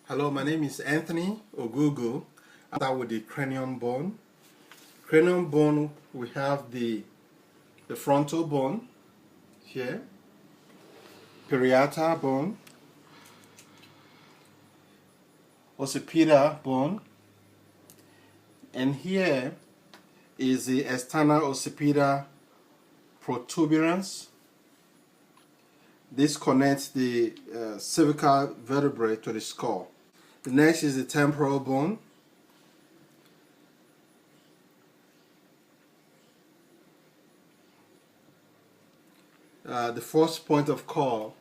Hello, my name is Anthony Ogugu. I start with the cranium bone. Cranium bone, we have the frontal bone here, parietal bone, occipital bone, and here is the external occipital protuberance. This connects the cervical vertebrae to the skull. The next is the temporal bone. The first point of call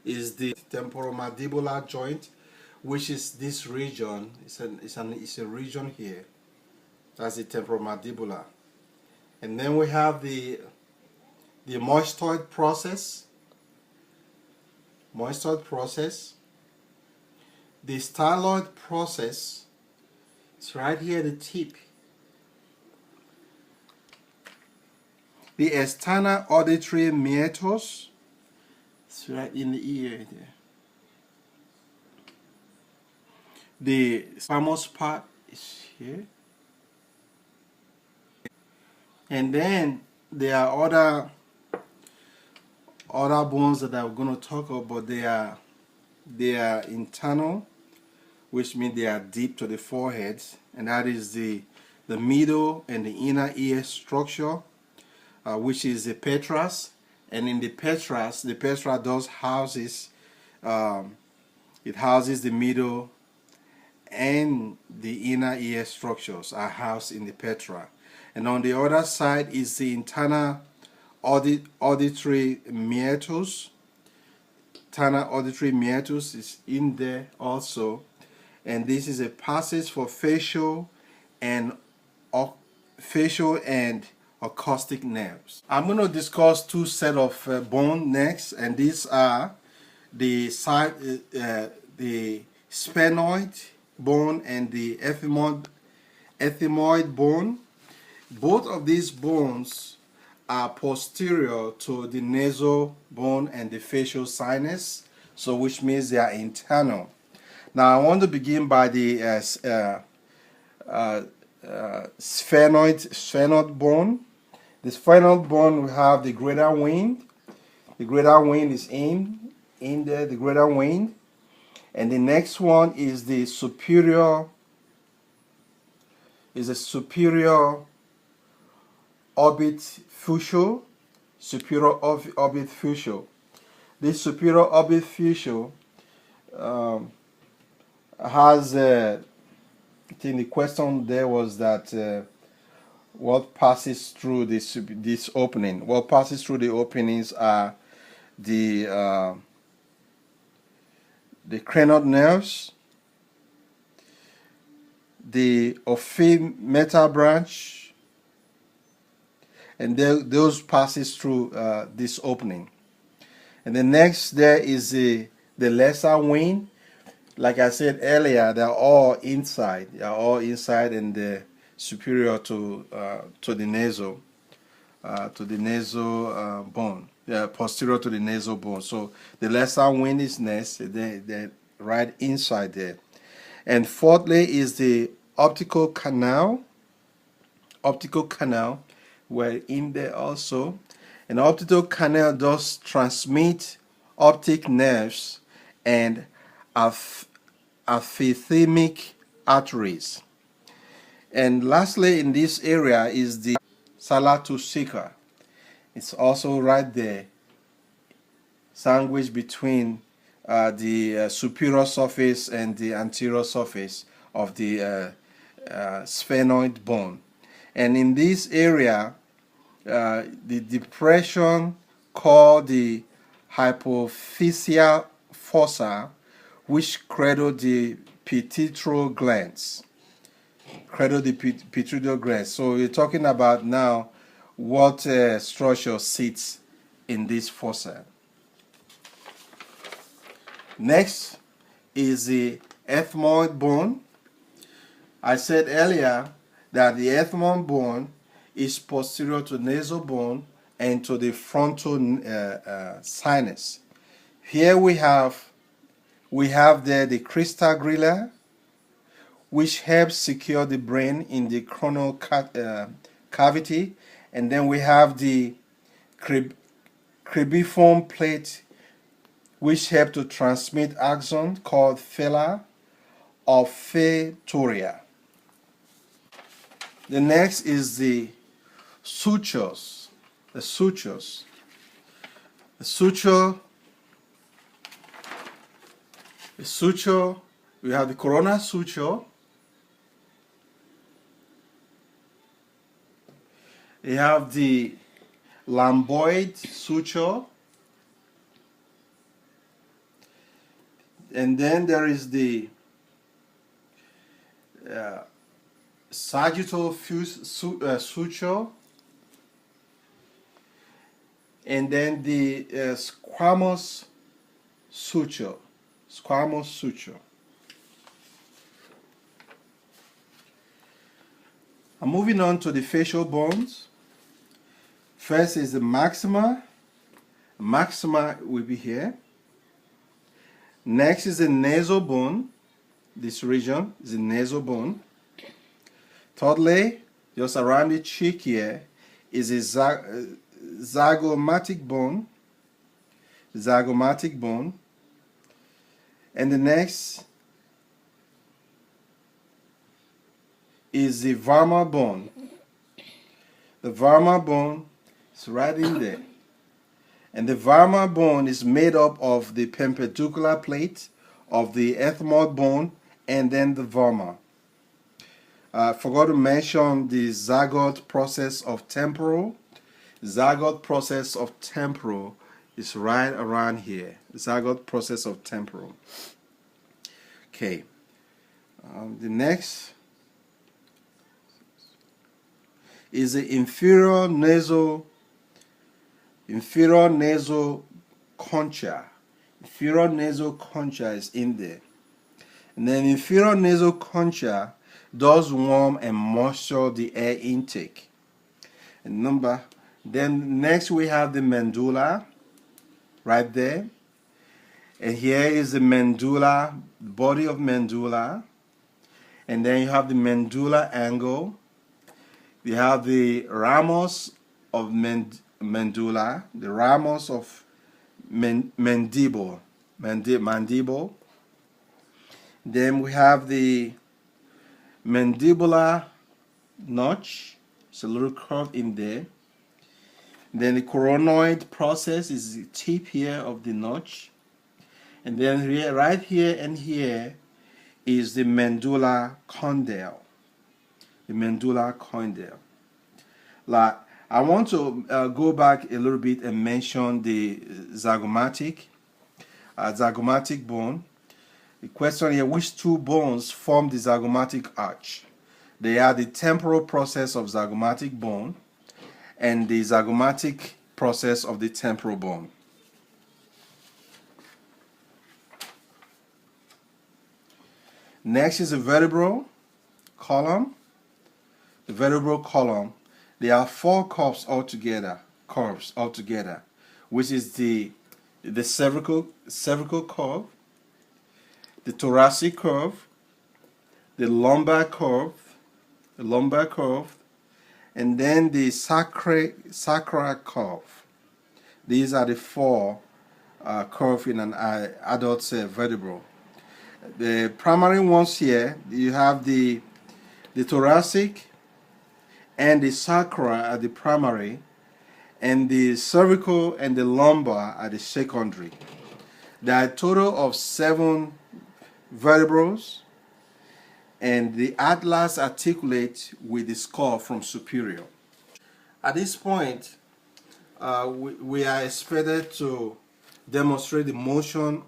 is the temporomandibular joint, which is this region. It's a region here. That's the temporomandibular. And then we have the moistoid process. The styloid process is right here at the tip. The external auditory meatus is right in the ear there. The famous part is here. And then there are other bones that I'm going to talk about, but they are internal, which means they are deep to the forehead, and that is the middle and the inner ear structure, which is the petrous. And in the petrous does houses it houses the middle and the inner ear structures are housed in the petra. And on the other side is the internal auditory meatus. Internal auditory meatus is in there also, and this is a passage for facial and acoustic nerves. I'm going to discuss two sets of bone next, and these are the sphenoid bone and the ethmoid bone. Both of these bones are posterior to the nasal bone and the facial sinus, so which means they are internal. Now I want to begin by the sphenoid bone. The sphenoid bone, we have the greater wind. The greater wind is in there, the greater wind. And the next one is the superior orbit fusio. Superior orbit fusio. This superior orbit fusio has I think the question there was that what passes through this opening. What passes through the openings are the cranial nerves, the omphimetal branch, and those passes through this opening. And the next there is the lesser wind. Like I said earlier, they're all inside. They are all inside, and they're superior to the nasal bone. They are posterior to the nasal bone. So the lesser wind is next. They're right inside there. And fourthly is the optical canal. We're in there also. And the optical canal does transmit optic nerves and ophthalmic arteries. And lastly, in this area is the saltus sacra. It's also right there, sandwiched between the superior surface and the anterior surface of the sphenoid bone. And in this area, the depression called the hypophyseal fossa, which cradle the pituitary glands. So we're talking about now what structure sits in this fossa. Next is the ethmoid bone. I said earlier that the ethmoid bone is posterior to nasal bone and to the frontal sinus. Here we have We have there the crystal grilla, which helps secure the brain in the coronal cavity. And then we have the cribriform plate, which help to transmit axon, called fela or phaetoria. The next is the sutures. The sutures. The suture. The suture. We have the coronal suture. We have the lambdoid suture. And then there is the sagittal suture. And then the squamous suture. Squamous suture. I'm moving on to the facial bones. First is the maxima. Maxima will be here. Next is the nasal bone. This region is the nasal bone. Thirdly, just around the cheek here, is a zygomatic bone. Zygomatic bone. And the next is the vulvar bone. The vulvar bone is right in there. And the vulvar bone is made up of the perpendicular plate of the ethmoid bone and then the vulva. Forgot to mention the zygote process of temporal. Zygote process of temporal is right around here. Zygote process of temporal. Okay. The next is the inferior nasal concha. Inferior nasal concha is in there. And then inferior nasal concha does warm and moisture the air intake. And then next we have the medulla right there. And here is the medulla, body of medulla. And then you have the medulla angle. You have the ramus of medulla, the ramus of mandible. Then we have the mandibular notch. It's a little curve in there. Then the coronoid process is the tip here of the notch. And then here, right here and here is the medulla condyle. The medulla condyle. Like, I want to go back a little bit and mention the zygomatic bone. The question here, which two bones form the zygomatic arch? They are the temporal process of zygomatic bone and the zygomatic process of the temporal bone. Next is the vertebral column. The vertebral column. There are four curves altogether, which is the cervical curve, the thoracic curve, the lumbar curve, and then the sacral curve. These are the four curves in an adult vertebral. The primary ones here, you have the thoracic and the sacral are the primary, and the cervical and the lumbar are the secondary. There are a total of 7 vertebrae, and the atlas articulates with the skull from superior. At this point, we are expected to demonstrate the motion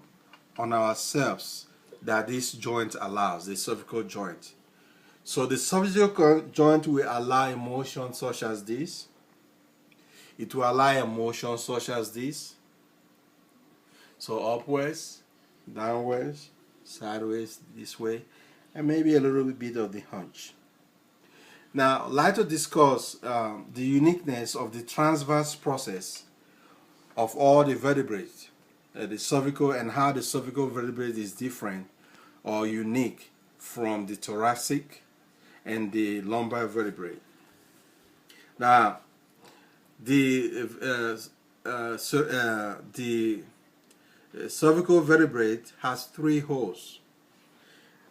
on ourselves that this joint allows, the cervical joint. So the cervical joint will allow a motion such as this. It will allow a motion such as this. So upwards, downwards, sideways, this way, and maybe a little bit of the hunch. Now, I'd like to discuss the uniqueness of the transverse process of all the vertebrates. the cervical and how the cervical vertebrae is different or unique from the thoracic and the lumbar vertebrae. Now, the cervical vertebrae has 3 holes.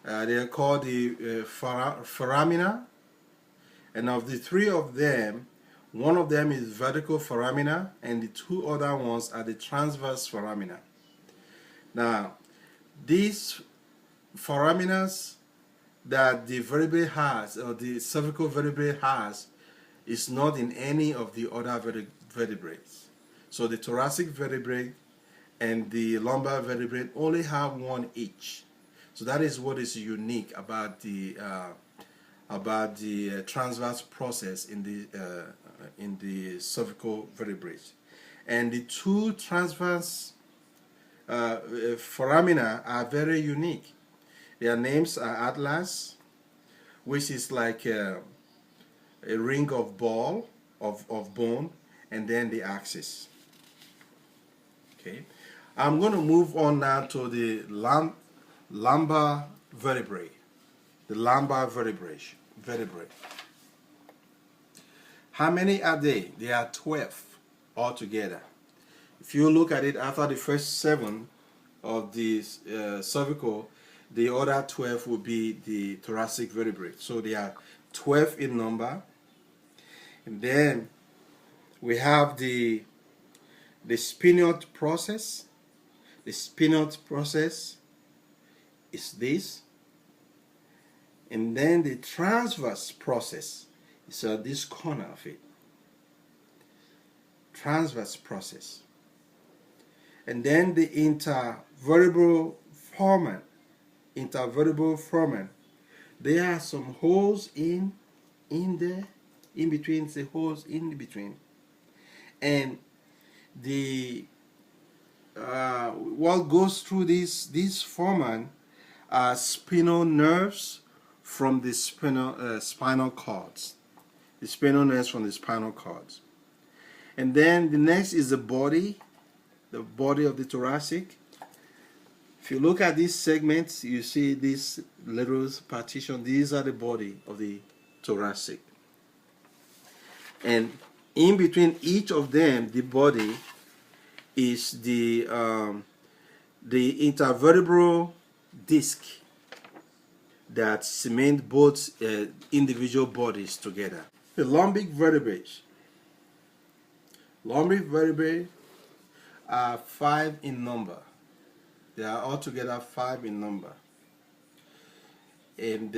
They are called the foramina, and of the 3 of them, one of them is vertical foramina, and the 2 other ones are the transverse foramina. Now, these foraminas that the vertebrae has, or the cervical vertebrae has, is not in any of the other vertebrae. So the thoracic vertebrae and the lumbar vertebrae only have 1 each. So that is what is unique about the transverse process in the cervical vertebrae. And the 2 transverse foramina are very unique. Their names are atlas, which is like a ring of ball of bone, and then the axis. Okay, I'm going to move on now to the lumbar vertebrae. The lumbar vertebrae. How many are they? There are 12 altogether. If you look at it, after the first 7 of the cervical, the other 12 will be the thoracic vertebrae. So they are 12 in number. And then we have the spinoid process. The spinoid process is this. And then the transverse process is this corner of it. Transverse process. And then the intervertebral foramen. Intervertebral foramen. There are some holes in there, in between, the holes in between. And the what goes through these foramen are spinal nerves from the spinal cords. The spinal nerves from the spinal cords. And then the next is the body of the thoracic. If you look at these segments, you see these little partition. These are the body of the thoracic. And in between each of them, the body is the intervertebral disc that cement both individual bodies together. The lumbic vertebrae. Lumbic vertebrae are 5 in number. They are altogether 5 in number. And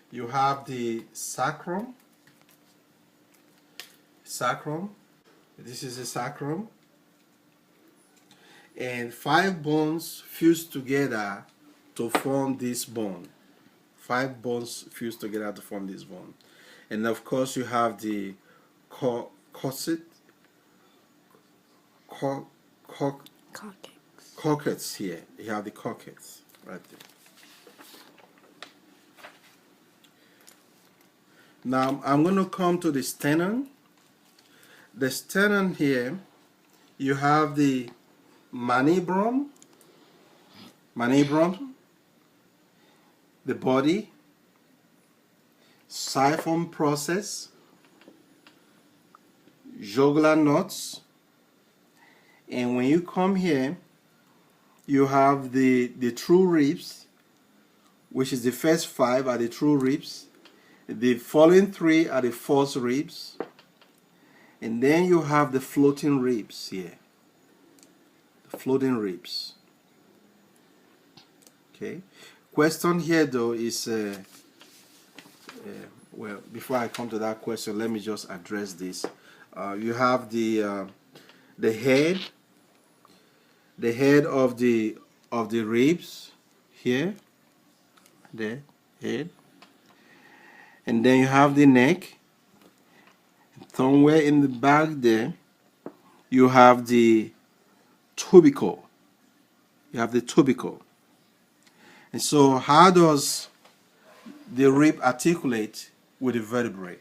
you have the sacrum. This is the sacrum. And 5 bones fused together to form this bone. 5 bones fused together to form this bone. And of course you have the coccyx here. You have the coccyx right there. Now I'm going to come to the sternum. The sternum here, you have the manibrum, the body, siphon process, jugular nuts, and when you come here, you have the true ribs, which is the first 5 are the true ribs. The following 3 are the false ribs. And then you have the floating ribs here. The floating ribs. Okay. Question here though is, well, before I come to that question, let me just address this. You have the head of the ribs here, the head, and then you have the neck. Somewhere in the back there, you have the tubercle. You have the tubercle. And so, how does the rib articulate with the vertebrae?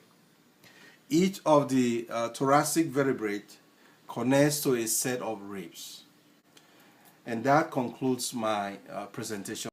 Each of the thoracic vertebrae connects to a set of ribs. And that concludes my presentation.